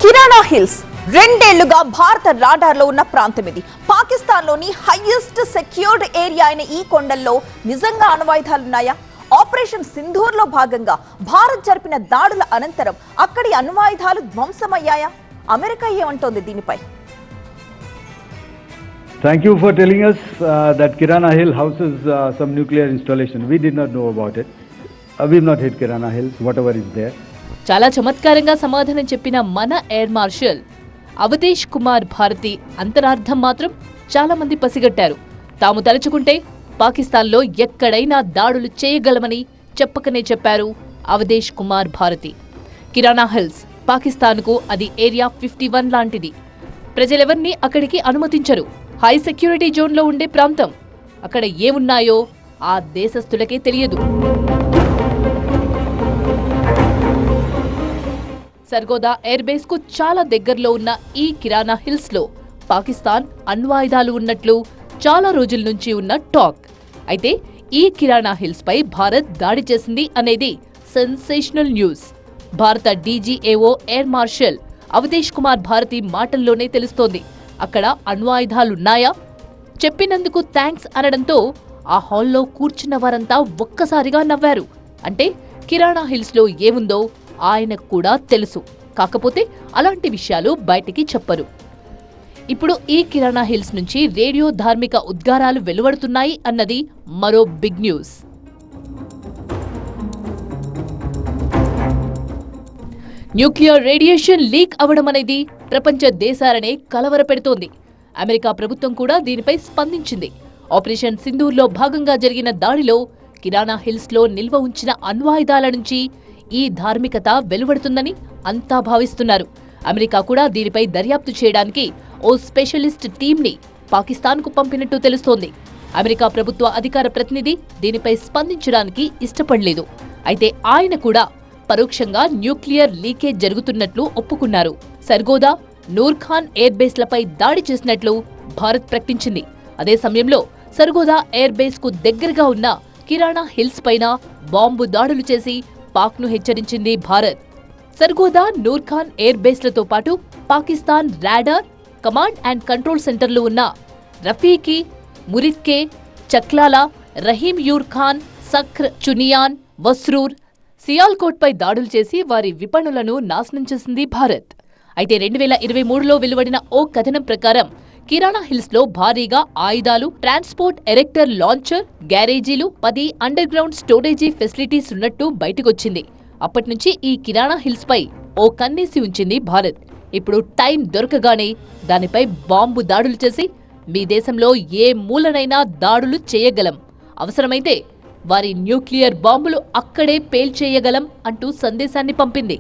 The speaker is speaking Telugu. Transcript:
కిరాణా హిల్స్ రెండేళ్లుగా భారత రాడార్లో ఉన్న ప్రాంతం ఇది. పాకిస్తాన్లోని హైయెస్ట్ సెక్యూర్డ్ ఏరియా అయిన ఈ కొండల్లో నిజంగా అణ్వాయుధాలున్నాయా? ఆపరేషన్ సింధూర్లో భాగంగా భారత్ జరిపిన దాడుల అనంతరం అక్కడి అణ్వాయుధాలు ధ్వంసమయ్యాయా? అమెరికా ఏమంటోంది దీనిపై? Thank you for telling us that Kirana Hill houses some nuclear installation. We did not know about it. We've not hit Kirana Hills, whatever is there. చాలా చమత్కారంగా సమాధానం చెప్పిన మన ఎయిర్ మార్షల్ అవధేష్ కుమార్ భారతి అంతరార్థం మాత్రం చాలా మంది పసిగట్టారు. తాము తలుచుకుంటే పాకిస్తాన్లో ఎక్కడైనా దాడులు చేయగలమని చెప్పకనే చెప్పారు అవధేష్ కుమార్ భారతి. కిరాణా హిల్స్ పాకిస్తాన్కు అది ఏరియా 51 లాంటిది. ప్రజలెవర్నీ అక్కడికి అనుమతించరు. హై సెక్యూరిటీ జోన్లో ఉండే ప్రాంతం. అక్కడ ఏమున్నాయో ఆ దేశస్థులకే తెలియదు. సర్గోదా ఎయిర్ బేస్ కు చాలా దగ్గరలో ఉన్న ఈ కిరాణా హిల్స్ లో పాకిస్తాన్ అణ్వాయుధాలు ఉన్నట్లు చాలా రోజుల నుంచి ఉన్న టాక్. అయితే ఈ కిరాణా హిల్స్ పై భారత్ దాడి చేసింది అనేది సెన్సేషనల్ న్యూస్. భారత డీజీఏఓ ఎయిర్ మార్షల్ అవధేష్ కుమార్ భారతి మాటల్లోనే తెలుస్తోంది. అక్కడ అణ్వాయుధాలున్నాయా? చెప్పినందుకు థ్యాంక్స్ అనడంతో ఆ హాల్లో కూర్చున్న వారంతా ఒక్కసారిగా నవ్వారు. అంటే కిరాణా హిల్స్ లో ఏముందో ఆయనకు కూడా తెలుసు. కాకపోతే అలాంటి విషయాలు బయటికి చెప్పరు. ఇప్పుడు ఈ కిరాణా హిల్స్ నుంచి రేడియో ధార్మిక ఉద్గారాలు వెలువడుతున్నాయి అన్నది మరో big news. Nuclear radiation leak అవడం అనేది ప్రపంచ దేశాలనే కలవరపెడుతోంది. అమెరికా ప్రభుత్వం కూడా దీనిపై స్పందించింది. ఆపరేషన్ సింధూర్లో భాగంగా జరిగిన దాడిలో కిరాణా హిల్స్ లో నిల్వ ఉంచిన అణ్వాయుధాల నుంచి ఈ ధార్మికత వెలువడుతుందని అంతా భావిస్తున్నారు. అమెరికా కూడా దీనిపై దర్యాప్తు చేయడానికి ఓ స్పెషలిస్ట్ టీంని పాకిస్తాన్కు పంపినట్టు తెలుస్తోంది. అమెరికా ప్రభుత్వ అధికార ప్రతినిధి దీనిపై స్పందించడానికి ఇష్టపడలేదు. అయితే ఆయన కూడా పరోక్షంగా న్యూక్లియర్ లీకేజ్ జరుగుతున్నట్లు ఒప్పుకున్నారు. సర్గోదా, నూర్ఖాన్ ఎయిర్ బేస్లపై దాడి చేసినట్లు భారత్ ప్రకటించింది. అదే సమయంలో సర్గోదా ఎయిర్ బేస్ కు దగ్గరగా ఉన్న కిరాణా హిల్స్ పైన బాంబు దాడులు చేసి పాక్ను హెచ్చరించింది భారత్. సర్గోదా, నూర్ఖాన్ ఎయిర్ బేస్లతో పాటు Pakistan radar, command and control సెంటర్లు ఉన్న రఫీకి, మురిద్కే, చక్లాలా, రహీం యూర్ ఖాన్, సఖ్ర్, చునియాన్, వస్రూర్, సియాల్కోట్పై దాడులు చేసి వారి విపణులను నాశనం చేసింది భారత్. అయితే 2023లో వెలువడిన ఓ కథనం ప్రకారం కిరాణా హిల్స్ లో భారీగా ఆయుధాలు, ట్రాన్స్పోర్ట్ ఎరెక్టర్ లాంచర్, గ్యారేజీలు, 10 అండర్ గ్రౌండ్ స్టోరేజీ ఫెసిలిటీస్ ఉన్నట్టు బయటకొచ్చింది. అప్పటినుంచి ఈ కిరాణా హిల్స్ పై ఓ కన్నేసి ఉంచింది భారత్. ఇప్పుడు టైం దొరకగానే దానిపై బాంబు దాడులు చేసి మీ దేశంలో ఏ మూలనైనా దాడులు చేయగలం, అవసరమైతే వారి న్యూక్లియర్ బాంబులు అక్కడే పేల్చేయగలం అంటూ సందేశాన్ని పంపింది.